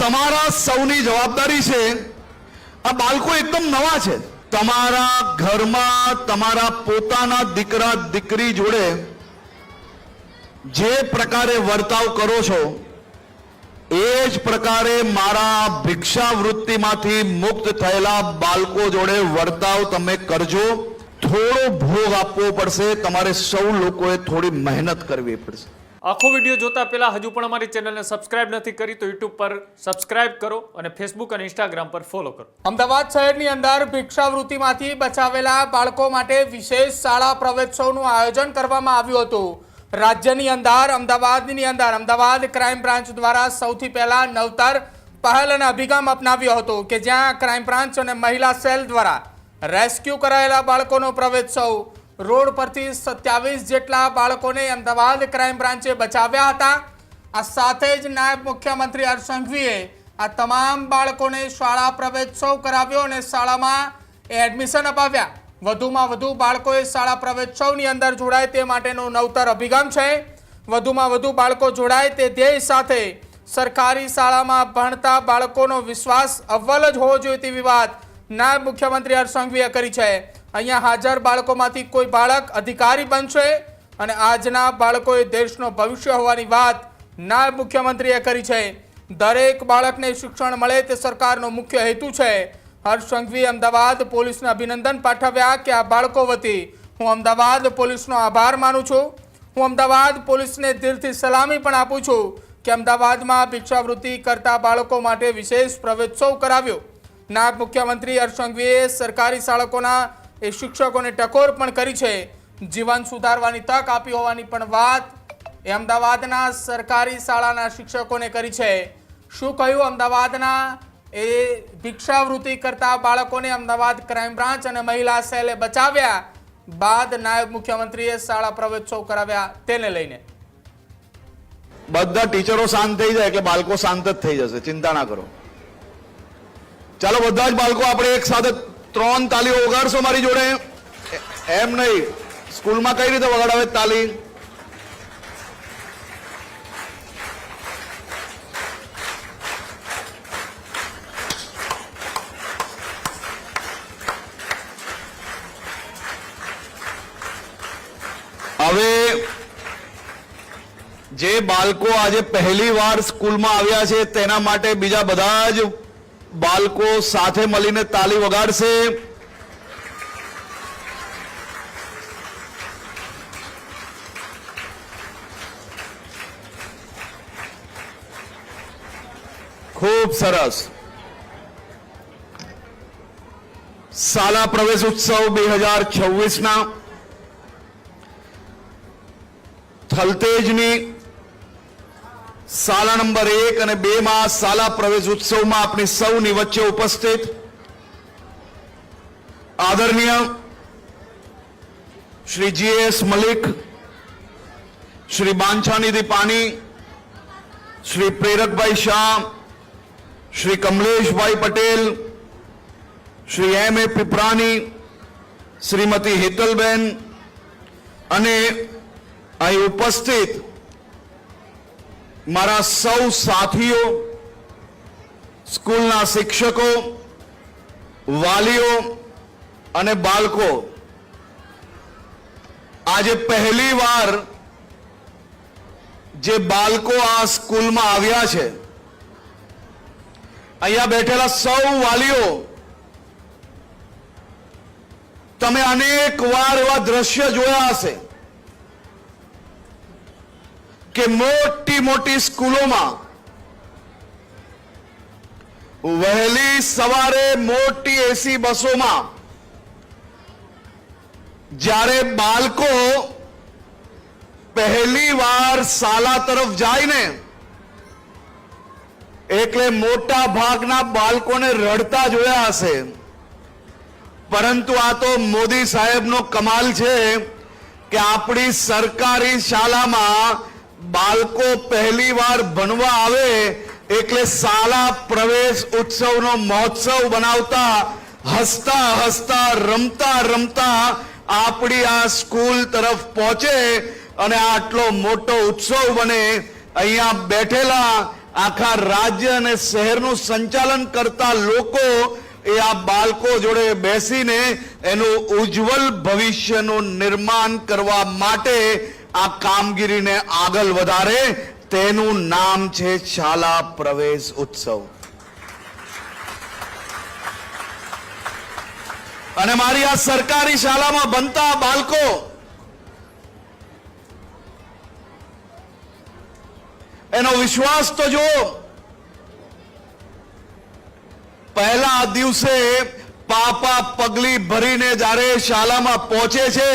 તમારા સૌની જવાબદારી છે। આ બાળકો એકદમ નવા છે। તમારા ઘરમાં તમારા પોતાના દીકરા દીકરી જોડે જે પ્રકારે વર્તાવ કરો છો એ જ પ્રકારે મારા ભિક્ષાવૃત્તિમાંથી મુક્ત થયેલા બાળકો જોડે વર્તાવ તમે કરજો। થોડો ભોગ આપવો પડશે, તમારે સૌ લોકોએ થોડી મહેનત કરવી પડશે। આખો વિડીયો જોતા પહેલા હજુ પણ અમારી ચેનલને સબસ્ક્રાઇબ નથી કરી તો યુટ્યુબ પર સબસ્ક્રાઇબ કરો અને ફેસબુક અને ઇન્સ્ટાગ્રામ પર ફોલો કરો। અમદાવાદ શહેરની અંદર ભિક્ષાવૃત્તિમાંથી બચાવેલા બાળકો માટે વિશેષ શાળા પ્રવેશોત્સવનું આયોજન કરવામાં આવ્યું હતું। રાજ્યની અંદર અમદાવાદ ક્રાઇમ બ્રાન્ચ દ્વારા સૌથી પહેલા નવતર પહેલ અને અભિગમ અપનાવ્યો હતો કે જ્યાં ક્રાઇમ બ્રાન્ચ અને મહિલા સેલ દ્વારા રેસ્ક્યુ કરાયેલા બાળકોનો પ્રવેશોત્સવ રોડ પરથી 27 જેટલા બાળકોને અમદાવાદ ક્રાઇમ બ્રાન્ચે બચાવ્યા હતા। આ સાથે જ નાયબ મુખ્યમંત્રી હર્ષ સંઘવીએ આ તમામ બાળકોને શાળા પ્રવેશોત્સવ કરાવ્યો અને શાળામાં એડમિશન અપાવ્યા। વધુમાં વધુ બાળકોએ શાળા પ્રવેશોત્સવની અંદર જોડાય તે માટેનો નવતર અભિગમ છે। વધુમાં વધુ બાળકો જોડાય તે ધ્યેય સાથે સરકારી શાળામાં ભણતા બાળકોનો વિશ્વાસ અવ્વલ જ હોવો જોઈએ તેવી વાત નાયબ મુખ્યમંત્રી હર્ષ સંઘવીએ કરી છે। અહીંયા હાજર બાળકોમાંથી કોઈ બાળક અધિકારી બનશે અને આજના બાળકોએ દેશનો ભવિષ્ય હોવાની વાત નાયબ મુખ્યમંત્રીએ કરી છે। દરેક બાળકને શિક્ષણ મળે તે સરકારનો મુખ્ય હેતુ છે। હર્ષ સંઘવીએ અમદાવાદ પોલીસને અભિનંદન પાઠવ્યા કે આ બાળકો વતી હું અમદાવાદ પોલીસનો આભાર માનું છું। હું અમદાવાદ પોલીસને દિલથી સલામી પણ આપું છું કે અમદાવાદમાં ભિક્ષાવૃત્તિ કરતા બાળકો માટે વિશેષ પ્રવેશોત્સવ કરાવ્યો। નાયબ મુખ્યમંત્રી હર્ષ સંઘવીએ સરકારી શાળકોના એ શિક્ષકોને ટકોર પણ કરી છે। જીવન સુધારવાની તક આપી હોવાની પણ વાત એ અમદાવાદના સરકારી શાળાના શિક્ષકોને કરી છે। શું કહ્યું અમદાવાદના એ ભિક્ષાવૃત્તિ કરતા બાળકોને અમદાવાદ ક્રાઇમ બ્રાન્ચ અને મહિલા સેલે બચાવ્યા બાદ નાયબ મુખ્યમંત્રીએ શાળા પ્રવેશોત્સવ કરાવ્યા તેને લઈને બધા ટીચરો શાંત થઈ જાય એટલે બાળકો શાંત જ થઈ જશે, ચિંતા ના કરો। ચાલો બધા જ બાળકો આપણે એક સાથે 3 તાલીઓ વગાડશો મારી જોડે। એમ નહીં, સ્કૂલમાં કઈ રીતે વગાડાવે તાલી? હવે જે બાળકો આજે પહેલી વાર સ્કૂલમાં આવ્યા છે તેના માટે બીજા બધા જ બાળકો સાથે મળીને તાલી વગાડશે। ખૂબ સરસ। શાળા પ્રવેશ ઉત્સવ 2026ના થલતેજની શાળા નંબર 1 અને 2 માં શાળા પ્રવેશ ઉત્સવમાં આપણી સૌની વચ્ચે ઉપસ્થિત આદરણીય શ્રી GS મલિક, શ્રી બાંછાનિધિ પાની, શ્રી પ્રેરકભાઈ શાહ, શ્રી કમલેશભાઈ પટેલ, શ્રી MA પીપરાની, શ્રીમતી હેતલબેન અને અહીં ઉપસ્થિત મારા સૌ સાથીઓ, સ્કૂલના શિક્ષકો, વાલીઓ અને બાળકો, આજે પહેલી વાર જે બાળકો આ સ્કૂલમાં આવ્યા છે, અહીંયા બેઠેલા સૌ વાલીઓ, તમે અનેક વાર એવા દ્રશ્ય જોયા હશે કે મોટી મોટી સ્કૂલોમાં વહેલી સવારે મોટી AC બસોમાં જ્યારે બાળકો પહેલી વાર શાળા તરફ જાય ને એટલે મોટા ભાગના બાળકોને રડતા જોયા હશે। પરંતુ આ તો મોદી સાહેબનો કમાલ છે કે આપણી સરકારી શાળામાં બાળકો પહેલી વાર ભણવા આવે એટલે શાળા પ્રવેશ ઉત્સવનો મહોત્સવ બનાવતા હસતા હસતા રમતા રમતા આપણી આ સ્કૂલ તરફ પહોંચે અને આટલો મોટો ઉત્સવ બને। અહીંયા બેઠેલા આખા રાજ્ય અને શહેરનું સંચાલન કરતા લોકો એ આ બાળકો જોડે બેસીને એનું ઉજ્જવલ ભવિષ્યનું નિર્માણ કરવા માટે આ કામગીરીને આગળ વધારે, તેનું નામ છે શાળા પ્રવેશ ઉત્સવ. અને મારી આ સરકારી શાળામાં બનતા બાળકો એનો વિશ્વાસ તો જો, પહેલા દિવસે પાપા પગલી ભરીને જ્યારે શાળામાં પહોંચે છે,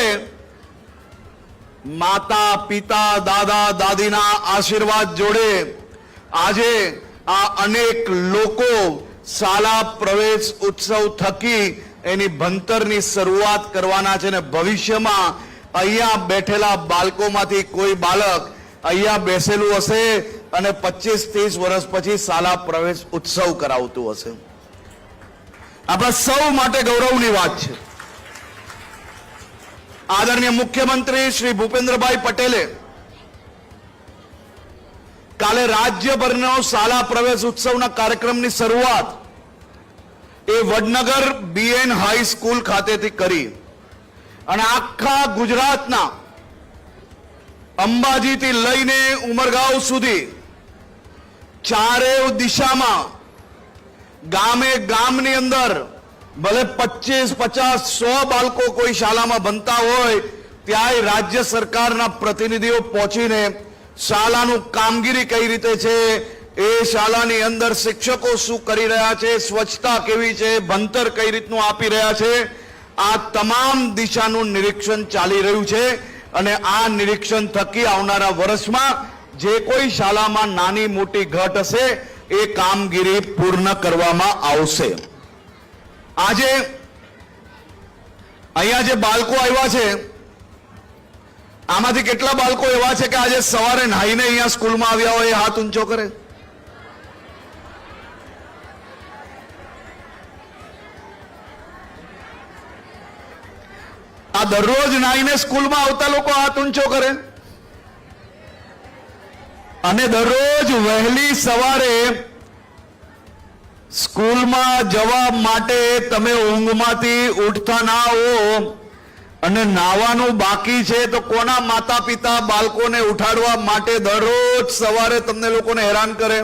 માતા પિતા દાદા દાદીના આશીર્વાદ જોડે આજે આ અનેક લોકો શાળા પ્રવેશ ઉત્સવ થકી એની ભણતરની શરૂઆત કરવાના છે. ને ભવિષ્યમાં અહીંયા બેઠેલા બાળકોમાંથી કોઈ બાળક અહીંયા બેસેલું હશે અને 25-30 વર્ષ પછી શાળા પ્રવેશ ઉત્સવ કરાવતું હશે. આપણા સૌ માટે ગૌરવની વાત છે. આદરણીય મુખ્યમંત્રી શ્રી ભૂપેન્દ્રભાઈ પટેલે કાલે રાજ્યભરનો શાળા પ્રવેશ ઉત્સવના કાર્યક્રમની શરૂઆત એ વડનગર BN હાઈસ્કૂલ ખાતેથી કરી અને આખા ગુજરાતના અંબાજીથી લઈને ઉમરગાંવ સુધી ચારેય દિશામાં ગામે ગામની અંદર ભલે 25, 50, 100 બાળકો કોઈ શાળામાં ભણતા હોય ત્યાંય રાજ્ય સરકારના પ્રતિનિધિઓ પહોંચીને શાળાનું કામગીરી કઈ રીતે છે, એ શાળાની અંદર શિક્ષકો શું કરી રહ્યા છે, સ્વચ્છતા કેવી છે, ભણતર કઈ રીતનું આપી રહ્યા છે, આ તમામ દિશાનું નિરીક્ષણ ચાલી રહ્યું છે. અને આ નિરીક્ષણ થકી આવનારા વર્ષમાં જે કોઈ શાળામાં નાની મોટી ઘટ હશે એ કામગીરી પૂર્ણ કરવામાં આવશે. આજે અહીંયા જે બાળકો આવ્યા છે આમાંથી કેટલા બાળકો એવા છે કે આજે સવારે નાહીને અહીંયા સ્કૂલમાં આવ્યા હોય? હાથ ઊંચો કરે. આ દરરોજ નાહીને સ્કૂલમાં આવતા લોકો હાથ ઊંચો કરે. અને દરરોજ વહેલી સવારે સ્કૂલમાં જવા માટે તમે ઊંઘમાંથી ઉઠતા ના હો અને નાવાનું બાકી છે તો કોના માતા પિતા બાળકોને ઉઠાડવા માટે દરરોજ સવારે તમને લોકોને હેરાન કરે?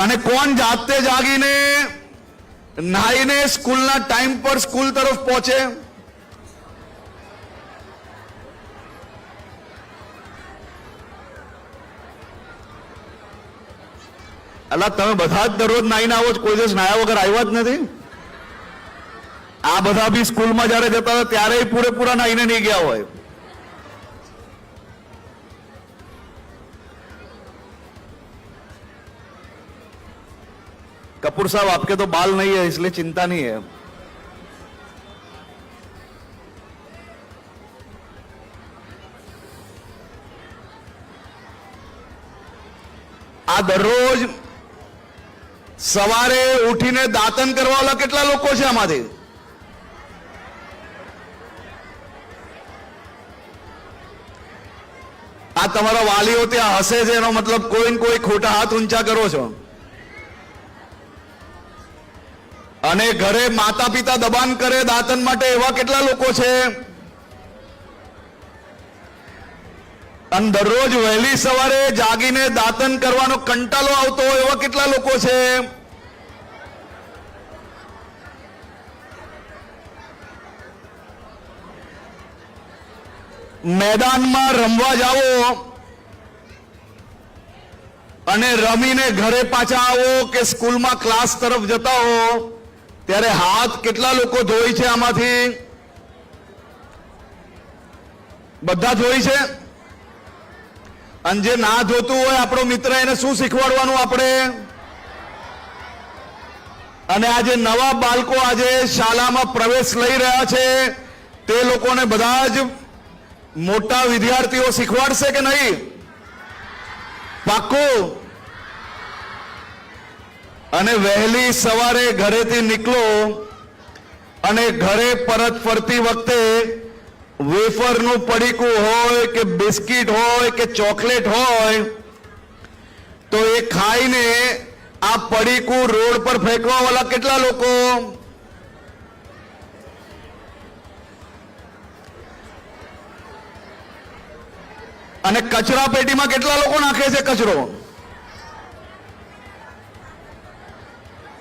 અને કોણ જાતે જાગીને નાહીને સ્કૂલના ટાઈમ પર સ્કૂલ તરફ પહોંચે? અલા તમે બધા જ દરરોજ નાહીને આવો છો, કોઈ દિવસ નાયા વગર આવ્યા જ નથી? આ બધા બી સ્કૂલમાં જયારે જતા હતા ત્યારે પૂરેપૂરા નાહીને નહીં ગયા હોય. कपूर साहब आपके तो बाल नहीं है इसलिए चिंता नहीं है. આ દરરોજ સવારે ઉઠીને દાંતન કરવા વાળા કેટલા લોકો છે આમાંથી? આ તમારા વાલીઓ ત્યાં હસે છે એનો મતલબ કોઈ ને કોઈ ખોટા હાથ ઊંચા કરો છો. અને ઘરે માતા પિતા દબાણ કરે દાંતન માટે એવા કેટલા લોકો છે? અને દરરોજ વહેલી સવારે જાગીને દાંતન કરવાનો કંટાળો આવતો હોય એવા કેટલા લોકો છે? મેદાનમાં રમવા જાઓ અને રમીને ઘરે પાછા આવો કે સ્કૂલમાં ક્લાસ તરફ જતા હો ત્યારે હાથ કેટલા લોકો ધોઈ છે? આમાંથી બધા ધોઈ છે? અને જે ના ધોતું હોય આપણો મિત્ર એને શું શીખવાડવાનું આપણે? અને આજે નવા બાળકો આજે શાળામાં પ્રવેશ લઈ રહ્યા છે તે લોકોને બધા જ મોટા વિદ્યાર્થીઓ શીખવાડશે કે નહીં? પાક્કું? અને વહેલી સવારે ઘરેથી નીકળો અને ઘરે પરત ફરતી વખતે વેફરનું પડીકું હોય કે બિસ્કિટ હોય કે ચોકલેટ હોય તો એ ખાઈને આ પડીકું રોડ પર ફેંકવા વાળા કેટલા લોકો? અને કચરા પેટીમાં કેટલા લોકો નાખે છે કચરો?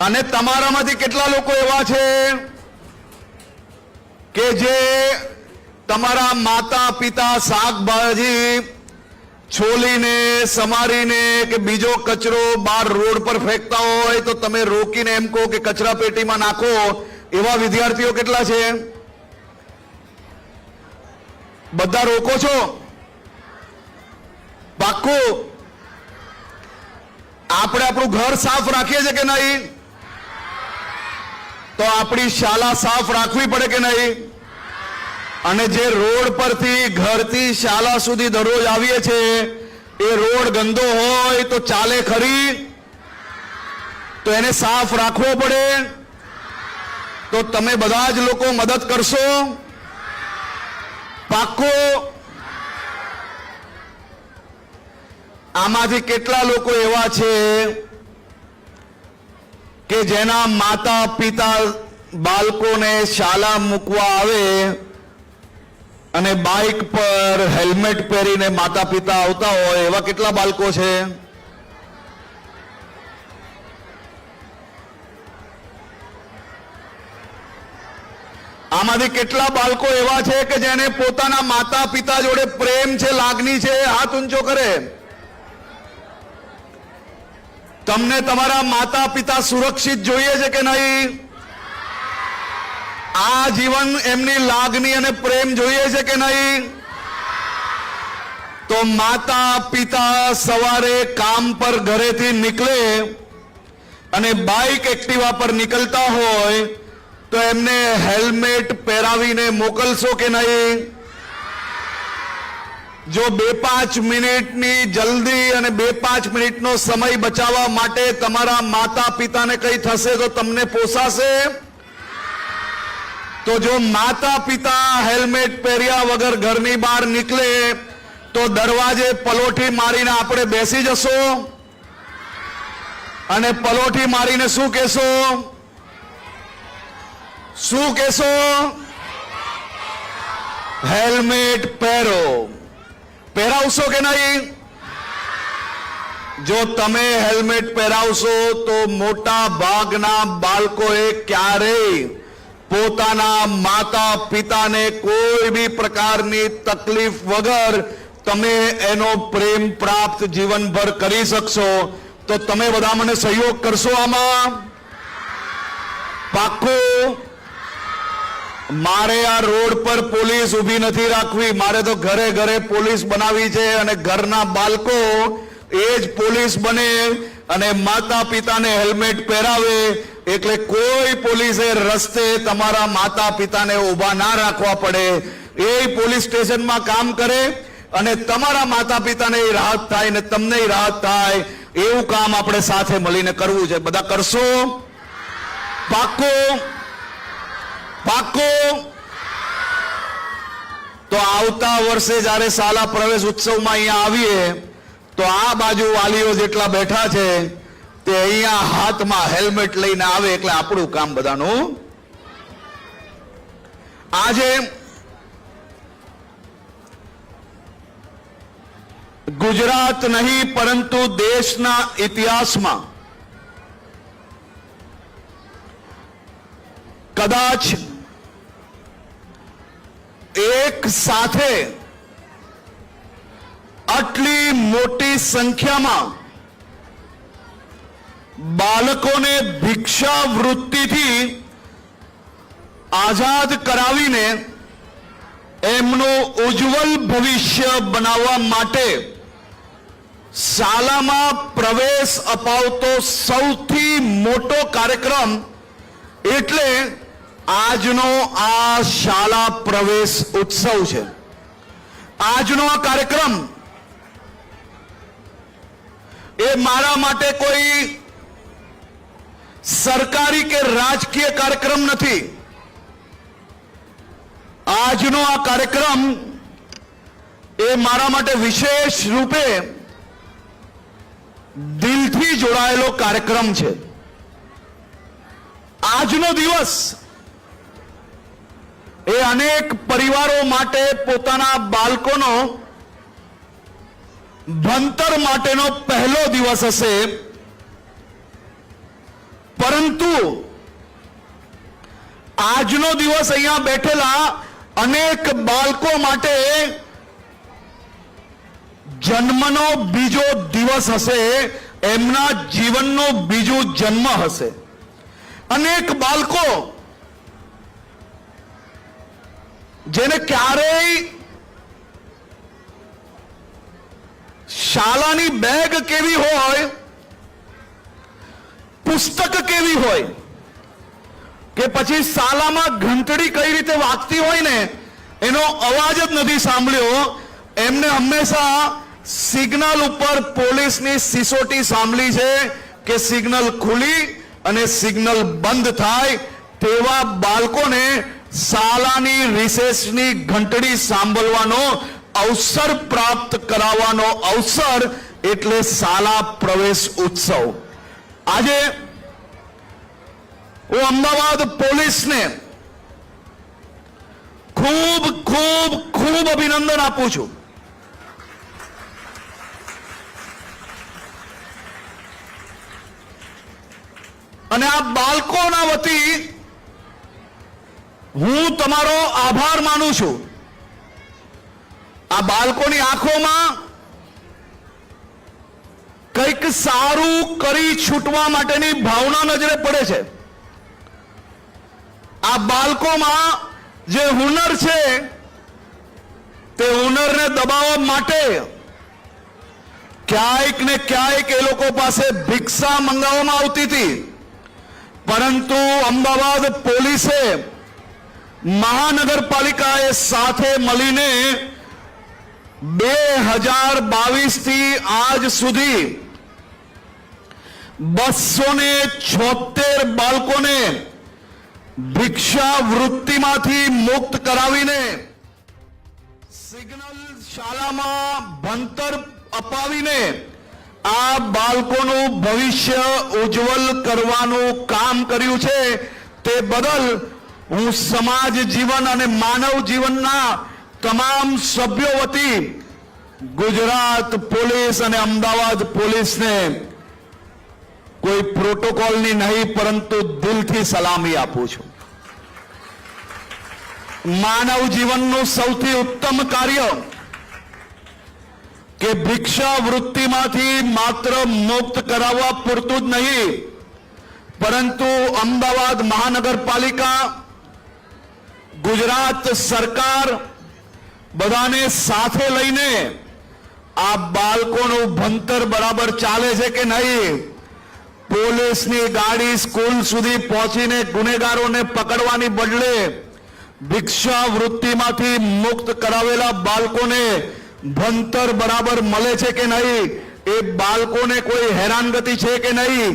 અને તમારામાંથી કેટલા લોકો એવા છે કે જે તમારા માતા પિતા શાકભાજી છોલીને સમારીને કે બીજો કચરો બહાર રોડ પર ફેંકતા હોય તો તમે રોકીને એમ કહો કે કચરા પેટીમાં નાખો? એવા વિદ્યાર્થીઓ કેટલા છે? બધા રોકો છો? પાક્કું? આપણે આપણું ઘર સાફ રાખીએ છીએ કે નહીં? તો આપણી શાળા સાફ રાખવી પડે કે નહીં? અને જે રોડ પરથી ઘરથી શાળા સુધી દરરોજ આવીએ છીએ એ રોડ ગંદો હોય તો ચાલે ખરી? તો એને સાફ રાખવો પડે. તો તમે બધા જ લોકો મદદ કરશો? પાક્કું? આમાંથી કેટલા લોકો એવા છે કે જેના માતા પિતા બાળકોને શાળા મૂકવા આવે અને બાઇક પર હેલ્મેટ પહેરીને માતા પિતા આવતા હોય? એવા કેટલા બાળકો છે? આમાંથી કેટલા બાળકો એવા છે કે જેને પોતાના માતા પિતા જોડે પ્રેમ છે, લાગણી છે? હાથ ઊંચો કરે. તમને તમારા માતા પિતા સુરક્ષિત જોઈએ છે કે નહીં? આ જીવન એમની લાગણી અને પ્રેમ જોઈએ છે કે નહીં? તો માતા પિતા સવારે કામ પર ઘરેથી નીકળે અને બાઇક એક્ટિવા પર નીકળતા હોય તો એમને હેલ્મેટ પહેરાવીને મોકલશો કે નહીં? જો 2-5 મિનિટની જલ્દી અને 2-5 મિનિટનો સમય બચાવવા માટે તમારા માતા પિતાને કંઈ થશે તો તમને પોસાશે? તો જો માતા પિતા હેલ્મેટ પહેર્યા વગર ઘરની બહાર નીકળે તો દરવાજે પલોઠી મારીને આપણે બેસી જશો? અને પલોઠી મારીને શું કહેશો? શું કહેશો? હેલ્મેટ પહેરો. પહેરાવશો કે નહીં? જો તમે હેલ્મેટ પહેરાવશો તો મોટા ભાગના બાળકોએ ક્યારેય પોતાના માતા પિતાને કોઈ બી પ્રકારની તકલીફ વગર તમે એનો પ્રેમ પ્રાપ્ત જીવનભર કરી શકશો. તો તમે બધા મને સહયોગ કરશો આમાં? પાક્કું? મારે આ રોડ પર પોલીસ ઊભી નથી રાખવી, મારે તો ઘરે ઘરે પોલીસ બનાવી છે અને ઘરના બાળકો એ જ પોલીસ બને અને માતા પિતાને હેલ્મેટ પહેરાવે. એટલે કોઈ પોલીસે રસ્તે તમારા માતા પિતાને ઊભા ના રાખવા પડે. એ પોલીસ સ્ટેશનમાં કામ કરે અને તમારા માતા પિતાને રાહત થાય ને તમને રાહત થાય એવું કામ આપણે સાથે મળીને કરવું છે. બધા કરશો? પાક્કું? પાક્કું? તો આવતા વર્ષે જ્યારે શાળા પ્રવેશ ઉત્સવમાં અહીંયા આવીએ તો આ બાજુ વાલીઓ જેટલા બેઠા છે તે અહીંયા હાથમાં હેલ્મેટ લઈને આવે એટલે આપણું કામ બધાનું. આજે ગુજરાત નહીં પરંતુ દેશના ઇતિહાસમાં કદાચ એક સાથે આટલી મોટી સંખ્યામાં બાળકોને ભિક્ષાવૃત્તિથી આઝાદ કરાવીને એમનું ઉજ્જવલ ભવિષ્ય બનાવવા માટે શાળામાં પ્રવેશ અપાવતો સૌથી મોટો કાર્યક્રમ એટલે આજનો આ શાળા પ્રવેશ ઉત્સવ છે. આજનો આ કાર્યક્રમ એ મારા માટે કોઈ સરકારી કે રાજકીય કાર્યક્રમ નથી. આજનો આ કાર્યક્રમ એ મારા માટે વિશેષ રૂપે દિલથી જોડાયેલો કાર્યક્રમ છે. આજનો દિવસ એ અનેક પરિવારો માટે પોતાના બાળકોનો ભણતર માટેનો પહેલો દિવસ હશે, પરંતુ આજનો દિવસ અહીંયા બેઠેલા અનેક બાળકો માટે જન્મનો બીજો દિવસ હશે, એમના જીવનનો બીજો જન્મ હશે. અનેક બાળકો જેને ક્યારેય શાળાની બેગ કેવી હોય, પુસ્તક કેવી હોય કે પછી શાળામાં ઘંટડી કઈ રીતે વાગતી હોય ને એનો અવાજ જ નથી સાંભળ્યો. એમને હંમેશા સિગ્નલ ઉપર પોલીસની સિસોટી સાંભળી છે કે સિગ્નલ ખુલી અને સિગ્નલ બંધ થાય. તેવા બાળકોને શાળાની રિસેસની ઘંટડી સાંભળવાનો અવસર પ્રાપ્ત કરાવવાનો અવસર એટલે શાળા પ્રવેશ ઉત્સવ. આજે હું અમદાવાદ પોલીસને ખૂબ ખૂબ ખૂબ અભિનંદન આપું છું. અને આ બાળકોના વતી હું તમારો આભાર માનું છું. આ બાળકોની આંખોમાં કંઈક સારું કરી છૂટવા માટેની ભાવના નજરે પડે છે. આ બાળકોમાં જે હુનર છે તે હુનરને દબાવવા માટે ક્યાંક ને ક્યાંક એ લોકો પાસે ભિક્ષા મંગાવવામાં આવતી હતી, પરંતુ અમદાવાદ પોલીસે મહાનગરપાલિકાએ સાથે મળીને 2022 થી આજ સુધી 276 બાળકોને ભિક્ષા વૃત્તિમાંથી મુક્ત કરાવીને સિગ્નલ શાળામાં ભણતર અપાવીને આ બાળકોનું ભવિષ્ય ઉજ્જવલ કરવાનું કામ કર્યું છે. તે બદલ હું સમાજ જીવન અને માનવ જીવનના તમામ સભ્યો વતી ગુજરાત પોલીસ અને અમદાવાદ પોલીસને કોઈ પ્રોટોકોલની નહીં પરંતુ દિલથી સલામી આપું છું. માનવ જીવનનું સૌથી ઉત્તમ કાર્ય કે ભિક્ષા વૃત્તિમાંથી માત્ર મુક્ત કરાવવા પૂરતું જ નહીં, પરંતુ અમદાવાદ મહાનગરપાલિકા, ગુજરાત સરકાર બધાને સાથે લઈને આ બાળકોનું ભણતર બરાબર ચાલે છે કે નહીં, પોલીસની ગાડી સ્કૂલ સુધી પહોંચીને ગુનેગારોને પકડવાની બદલે ભિક્ષા વૃત્તિમાંથી મુક્ત કરાવેલા બાળકોને ભણતર બરાબર મળે છે કે નહીં, એ બાળકોને કોઈ હેરાનગતિ છે કે નહીં,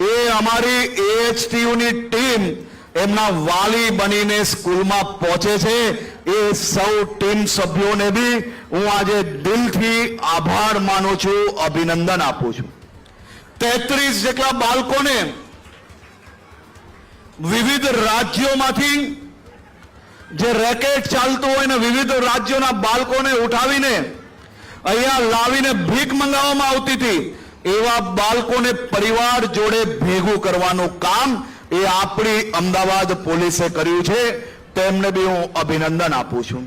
એ અમારી AHTUની ટીમ એમના વાલી બનીને સ્કૂલમાં પહોંચે છે. એ સૌ ટીમ સભ્યોને બી હું આજે દિલથી આભાર માનું છું, અભિનંદન આપું છું. 33 જેટલા બાળકોને વિવિધ રાજ્યોમાંથી જે રેકેટ ચાલતું હોય ને વિવિધ રાજ્યોના બાળકોને ઉઠાવીને અહીંયા લાવીને ભીખ મંગાવવામાં આવતી હતી, એવા બાળકોને પરિવાર જોડે ભેગું કરવાનું કામ એ આપણી અમદાવાદ પોલીસે કર્યું છે. તેમને બી હું અભિનંદન આપું છું.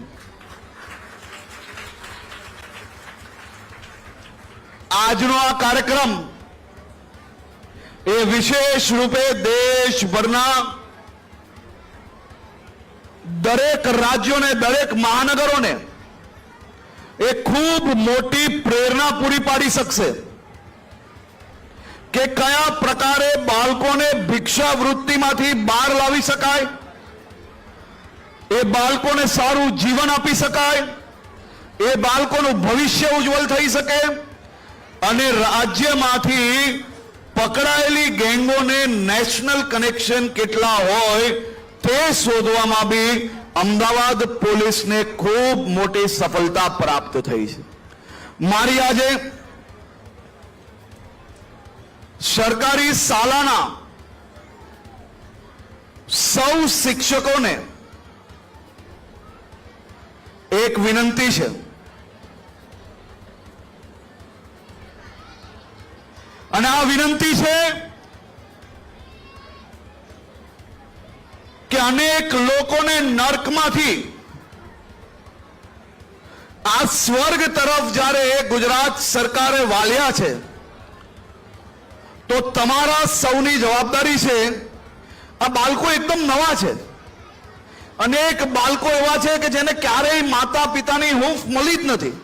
આજનો આ કાર્યક્રમ એ વિશેષ રૂપે દેશભરના દરેક રાજ્યોને, દરેક મહાનગરોને એ ખૂબ મોટી પ્રેરણા પૂરી પાડી શકશે કે કયા પ્રકારે બાળકોને ભિક્ષા વૃત્તિમાંથી બહાર લાવી શકાય, એ બાળકોને સારું જીવન આપી શકાય, એ બાળકોનું ભવિષ્ય ઉજ્જવલ થઈ શકે અને રાજ્યમાંથી પકડાયેલી ગેંગોને નેશનલ કનેક્શન કેટલા હોય તે શોધવામાં બી અમદાવાદ પોલીસને ખૂબ મોટી સફળતા પ્રાપ્ત થઈ છે. મારી આજે સરકારી શાળાના સૌ શિક્ષકોને એક વિનંતી છે. અને આ વિનંતી છે કે અનેક લોકોને નર્કમાંથી આ સ્વર્ગ તરફ જ્યારે ગુજરાત સરકારે વાળ્યા છે, તો તમારા સૌની જવાબદારી છે. આ બાળકો એકદમ નવા છે. અનેક બાળકો એવા છે કે જેને ક્યારેય માતા પિતાની હૂંફ મળી જ નથી.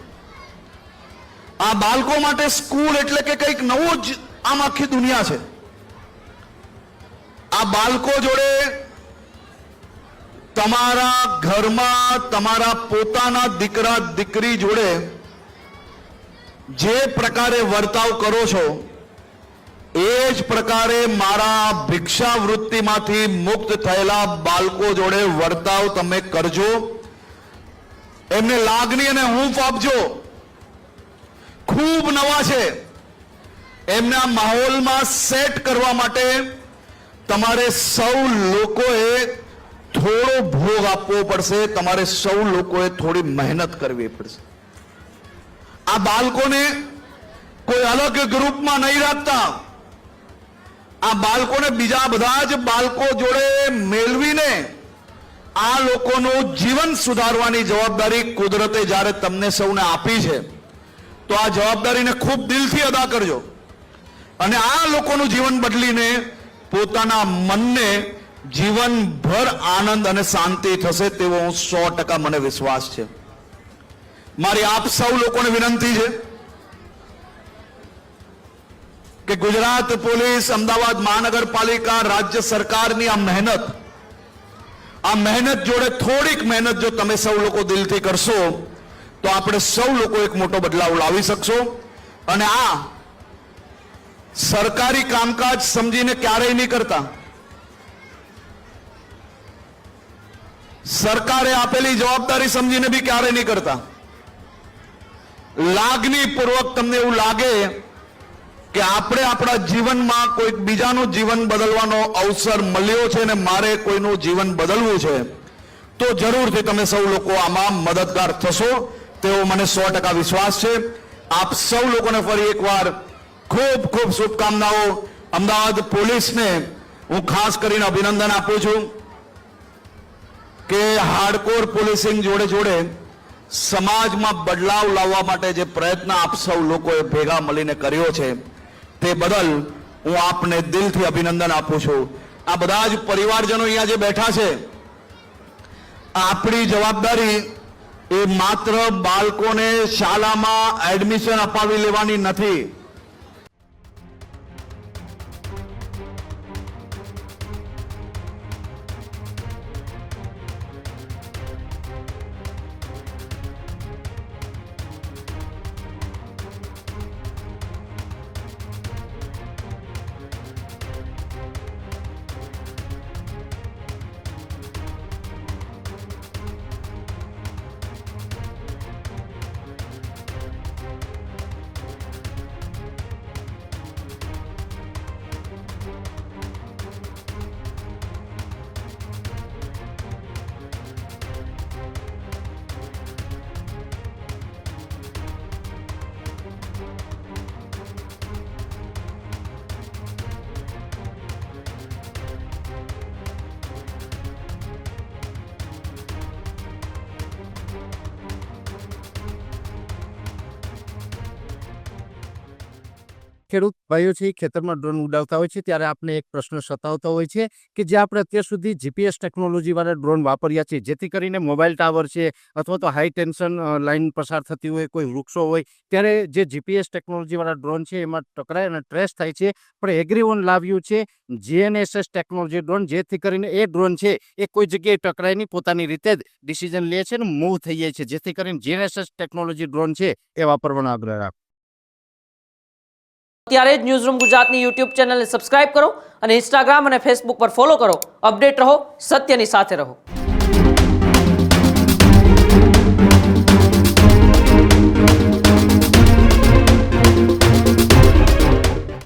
આ બાળકો માટે સ્કૂલ એટલે કે કંઈક નવું જ આમ આખી દુનિયા છે. આ બાળકો જોડે તમારા ઘરમાં તમારા પોતાના દીકરા દીકરી જોડે જે પ્રકારે વર્તાવ કરો છો, એ જ પ્રકારે મારા ભિક્ષાવૃત્તિમાંથી મુક્ત થયેલા બાળકો જોડે વર્તાવ તમે કરજો. એમને લાગણી અને હૂંફ આપજો. ખૂબ નવા છે. એમના માહોલમાં સેટ કરવા માટે તમારે સૌ લોકોએ થોડો ભોગ આપવો પડશે. તમારે સૌ લોકોએ થોડી મહેનત કરવી પડશે. આ બાળકોને કોઈ અલગ ગ્રુપમાં નહીં રાખતા. આ બાળકોને બીજા બધા જ બાળકો જોડે મેળવીને આ લોકોનું જીવન સુધારવાની જવાબદારી કુદરતે જ્યારે તમને સૌને આપી છે, તો આ જવાબદારીને ખૂબ દિલથી અદા કરજો. અને આ લોકોનું જીવન બદલીને પોતાના મનને જીવનભર આનંદ અને શાંતિ થશે તેવો હું 100% મને વિશ્વાસ છે. મારી આપ સૌ લોકોને વિનંતી છે કે ગુજરાત પોલીસ, અમદાવાદ મહાનગરપાલિકા, રાજ્ય સરકારની આ મહેનત જોડે થોડીક મહેનત જો તમે સૌ લોકો દિલથી કરશો, તો આપણે સૌ લોકો એક મોટો બદલાવ લાવી શકશો. અને આ સરકારી કામકાજ સમજીને ક્યારેય નહીં કરતા. સરકારે આપેલી જવાબદારી સમજીને બી ક્યારેય નહીં કરતા. લાગણીપૂર્વક તમને એવું લાગે કે આપણે આપણા જીવનમાં કોઈક બીજાનું જીવન બદલવાનો અવસર મળ્યો છે અને મારે કોઈનું જીવન બદલવું છે, તો જરૂરથી તમે સૌ લોકો આમાં મદદગાર થશો તેવો મને 100% વિશ્વાસ છે. આપ સૌ લોકોને ફરી એકવાર ખૂબ ખૂબ શુભકામનાઓ. અમદાવાદ પોલીસને હું ખાસ કરીને અભિનંદન આપું છું કે હાર્ડકોર પોલીસિંગ જોડે જોડે સમાજમાં બદલાવ લાવવા માટે જે પ્રયત્ન આપ સૌ લોકોએ ભેગા મળીને કર્યો છે, તે બદલ હું આપને દિલથી અભિનંદન આપું છું. આ બધા જ પરિવારજનો અહીંયા જે બેઠા છે, આપણી જવાબદારી એ માત્ર બાળકોને શાળામાં એડમિશન અપાવી લેવાની નથી. ખેડૂત ભાઈઓ છે ખેતરમાં ડ્રોન ઉડાવતા હોય છે ત્યારે આપણે એક પ્રશ્ન સતાવતો હોય છે કે જે આપણે અત્યાર સુધી જીપીએસ ટેકનોલોજીવાળા ડ્રોન વાપર્યા છે, જેથી કરીને મોબાઈલ ટાવર છે અથવા તો હાઈ ટેન્શન લાઇન પસાર થતી હોય, કોઈ વૃક્ષો હોય, ત્યારે જે જીપીએસ ટેકનોલોજીવાળા ડ્રોન છે એમાં ટકરાય અને ટ્રેસ થાય છે. પણ એગ્રીવન લાવ્યું છે GNSS ટેકનોલોજી ડ્રોન, જેથી કરીને એ ડ્રોન છે એ કોઈ જગ્યાએ ટકરાય નહીં, પોતાની રીતે જ ડિસિઝન લે છે અને મૂવ થઈ જાય છે. જેથી કરીને GNSS ટેકનોલોજી ડ્રોન છે એ વાપરવાનો આગ્રહ રાખો. અત્યારે જ ન્યૂઝરૂમ ગુજરાતની યુટ્યુબ ચેનલને સબસ્ક્રાઇબ કરો અને ઇન્સ્ટાગ્રામ અને ફેસબુક પર ફોલો કરો. અપડેટ રહો, સત્યની સાથે રહો.